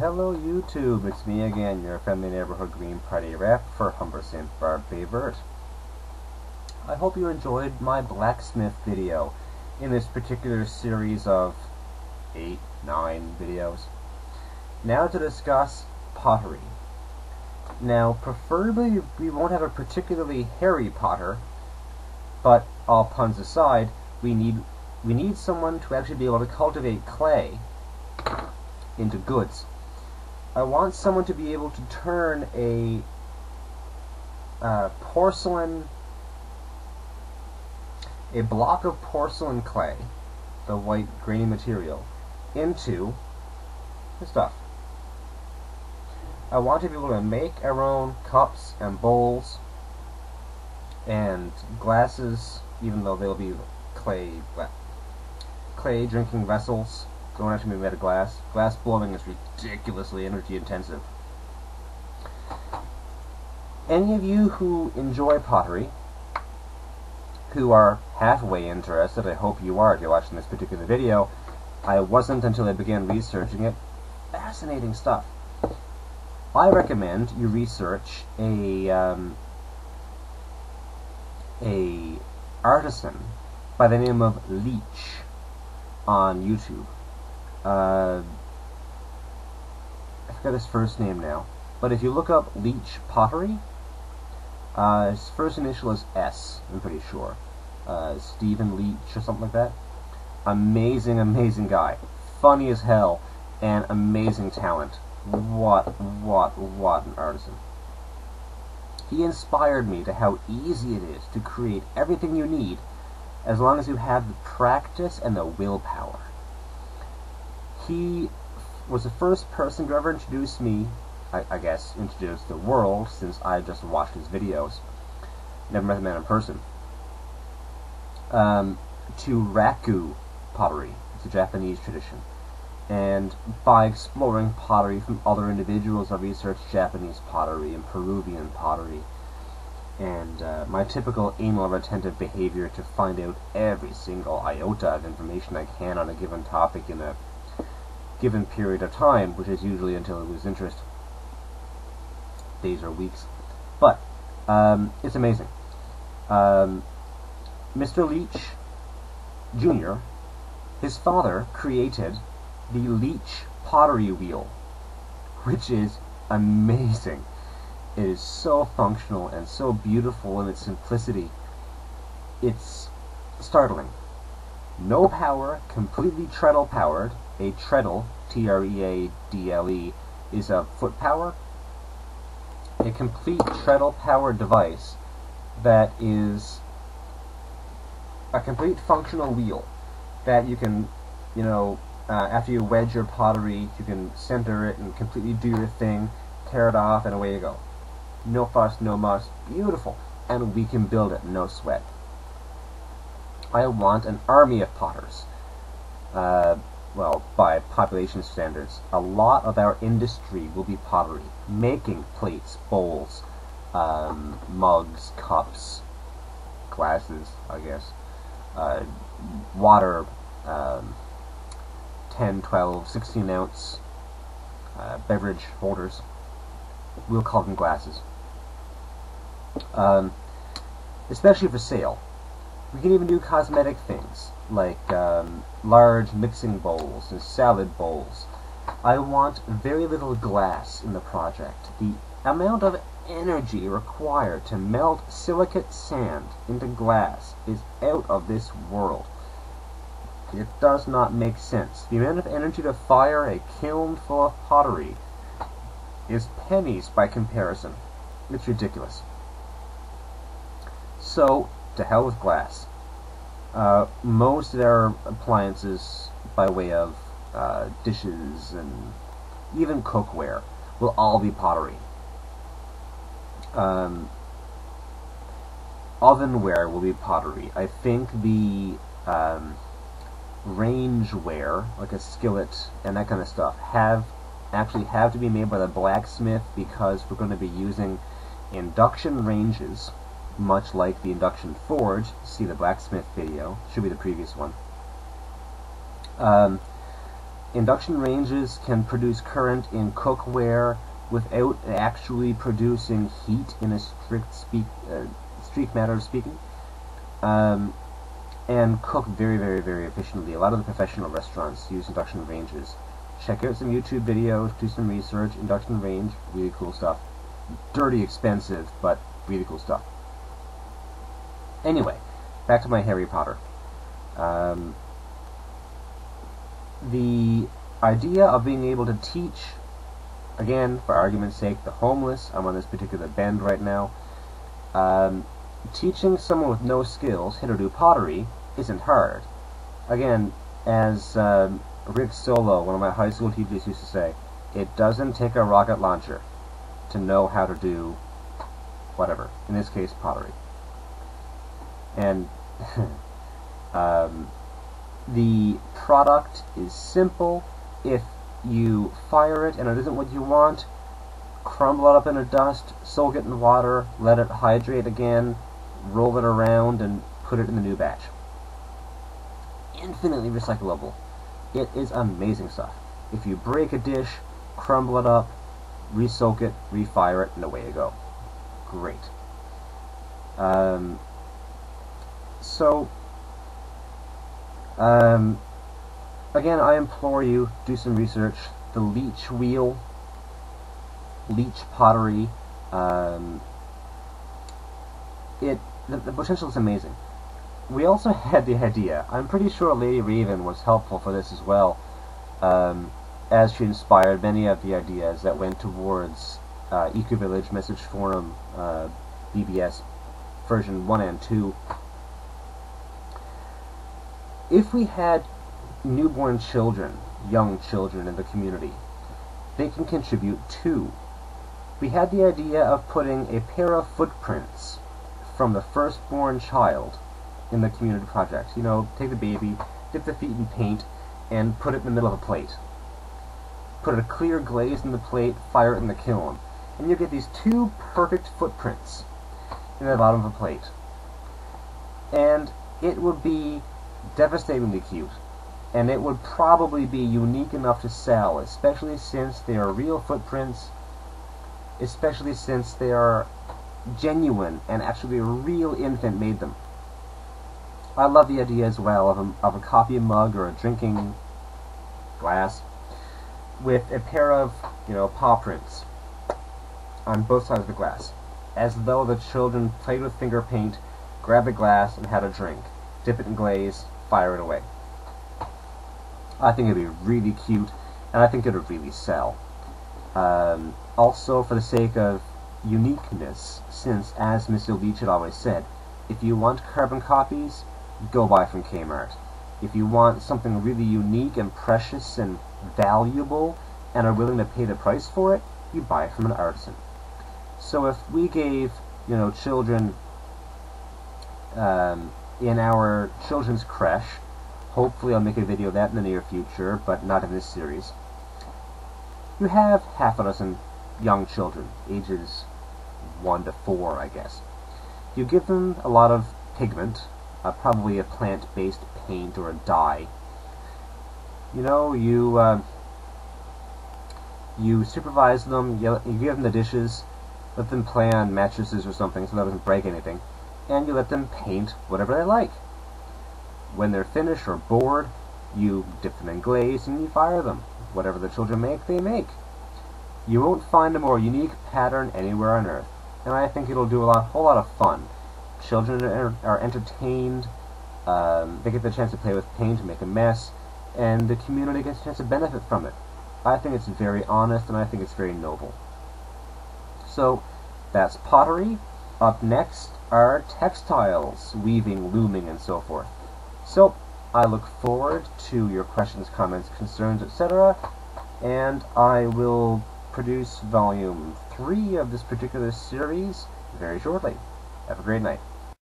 Hello YouTube, it's me again, your friendly neighborhood green party rep for Humbersynth Barb Favorite. I hope you enjoyed my blacksmith video in this particular series of 8, 9 videos. Now to discuss pottery. Now preferably we won't have a particularly hairy potter, but all puns aside, we need someone to actually be able to cultivate clay into goods. I want someone to be able to turn a block of porcelain clay, the white grainy material, into the stuff. I want to be able to make our own cups and bowls and glasses, even though they'll be clay drinking vessels. Don't have to be made of glass. Glass blowing is ridiculously energy intensive. Any of you who enjoy pottery, who are halfway interested, I hope you are if you're watching this particular video. I wasn't until I began researching it. Fascinating stuff. I recommend you research a artisan by the name of Leach on YouTube. I forgot his first name now, but if you look up Leach Pottery, his first initial is S, I'm pretty sure. Stephen Leach or something like that. Amazing guy. Funny as hell, and amazing talent. What an artisan. He inspired me to how easy it is to create everything you need as long as you have the practice and the willpower. He was the first person to ever introduce me, I guess, introduce the world, since I just watched his videos, never met the man in person, to raku pottery. It's a Japanese tradition. And by exploring pottery from other individuals, I researched Japanese pottery and Peruvian pottery, and my typical anal retentive behavior to find out every single iota of information I can on a given topic in a given period of time, which is usually until I lose interest. Days or weeks. But it's amazing. Mr. Leach Jr., his father created the Leach pottery wheel, which is amazing. It is so functional and so beautiful in its simplicity. It's startling. No power, completely treadle powered. A treadle, T-R-E-A-D-L-E, is a foot power. A complete treadle powered device that is a complete functional wheel that you can, after you wedge your pottery, you can center it and completely do your thing, tear it off, and away you go. No fuss, no muss, beautiful. And we can build it, no sweat. I want an army of potters. Well, by population standards, a lot of our industry will be pottery, making plates, bowls, mugs, cups, glasses, I guess, water, 10, 12, 16 ounce beverage holders. We'll call them glasses. Especially for sale. We can even do cosmetic things, like large mixing bowls and salad bowls. I want very little glass in the project. The amount of energy required to melt silicate sand into glass is out of this world. It does not make sense. The amount of energy to fire a kiln full of pottery is pennies by comparison. It's ridiculous. So, to hell with glass. Most of our appliances, by way of dishes and even cookware, will all be pottery. Ovenware will be pottery. I think the rangeware, like a skillet and that kind of stuff, actually have to be made by the blacksmith, because we're going to be using induction ranges, much like the induction forge. See the blacksmith video, should be the previous one. Induction ranges can produce current in cookware without actually producing heat in a strict matter of speaking, and cook very, very, very efficiently. A lot of the professional restaurants use induction ranges. Check out some YouTube videos, do some research. Induction range, really cool stuff. Dirty expensive, but really cool stuff. Anyway, back to my Harry Potter. The idea of being able to teach, again, for argument's sake, the homeless, I'm on this particular bend right now, teaching someone with no skills how to do pottery isn't hard. Again, as Rick Solo, one of my high school teachers, used to say, it doesn't take a rocket launcher to know how to do whatever, in this case, pottery. And the product is simple. If you fire it and it isn't what you want, crumble it up in a dust, soak it in water, let it hydrate again, roll it around, and put it in the new batch. Infinitely recyclable. It is amazing stuff. If you break a dish, crumble it up, re-soak it, refire it, and away you go. Great. Again, I implore you, do some research. The Leach wheel, Leach pottery, the potential is amazing. We also had the idea, I'm pretty sure Lady Raven was helpful for this as well, as she inspired many of the ideas that went towards Eco-Village Message Forum BBS version 1 and 2. If we had newborn children, young children in the community, they can contribute too. We had the idea of putting a pair of footprints from the firstborn child in the community project. You know, take the baby, dip the feet in paint, and put it in the middle of a plate. Put a clear glaze in the plate, fire it in the kiln, and you get these two perfect footprints in the bottom of a plate. And it would be devastatingly cute, and it would probably be unique enough to sell, especially since they are real footprints, especially since they are genuine and actually a real infant made them. I love the idea as well of a coffee mug or a drinking glass with a pair of, paw prints on both sides of the glass, as though the children played with finger paint, grabbed a glass, and had a drink. Dip it in glaze, fire it away. I think it'd be really cute, and I think it would really sell. Also, for the sake of uniqueness, since, as Mr. Leach had always said, if you want carbon copies, go buy from Kmart. If you want something really unique and precious and valuable, and are willing to pay the price for it, you buy it from an artisan. So if we gave, children in our children's creche, hopefully I'll make a video of that in the near future, but not in this series, you have half a dozen young children, ages 1 to 4, I guess. You give them a lot of pigment, probably a plant-based paint or a dye. You supervise them, you give them the dishes, let them play on mattresses or something so that doesn't break anything, and you let them paint whatever they like. When they're finished or bored, you dip them in glaze and you fire them. Whatever the children make, they make. You won't find a more unique pattern anywhere on Earth, and I think it'll do a whole lot of fun. Children are entertained, they get the chance to play with paint and make a mess, and the community gets a chance to benefit from it. I think it's very honest, and I think it's very noble. So, that's pottery. Up next are textiles, weaving, looming, and so forth. So, I look forward to your questions, comments, concerns, etc., and I will produce volume 3 of this particular series very shortly. Have a great night.